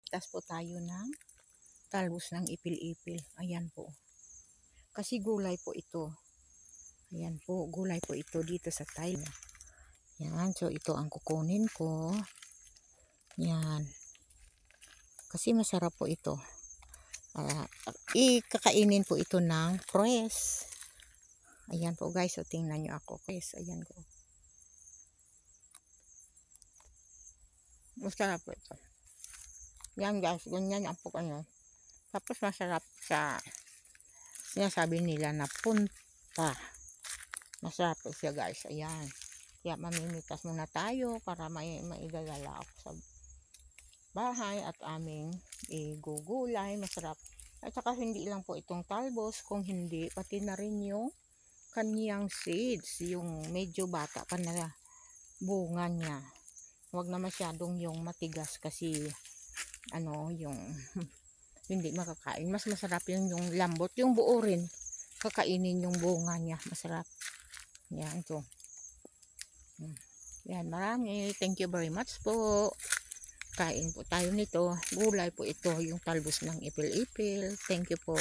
magpipintas po tayo ng talbos ng ipil-ipil. Ayan po. Kasi gulay po ito. Ayan po, gulay po ito dito sa tile. Yan, so ito ang kukunin ko. Yan. Kasi masarap po ito. Ikakainin po ito ng press. Ayan po guys, so tingnan nyo ako. Press, ayan ko. Masarap po ito. Yan guys, ganyan ang po ano. Tapos masarap sa sinasabi nila na punta. Masarap po siya guys, ayan. Kaya mamimitas muna tayo para maidadala ako sa bahay at aming igugulay. Masarap. At saka hindi lang po itong talbos, kung hindi pati na rin yung kanyang seeds, yung medyo bata pa na bunga niya. Huwag na masyadong yung matigas kasi ano yung hindi makakain. Mas masarap yung lambot, yung buo rin. Kakainin yung bunga niya, masarap. Yan to. Yan, marami. Thank you very much po. Kain po tayo nito. Gulay po ito, yung talbos ng ipil-ipil. Thank you po.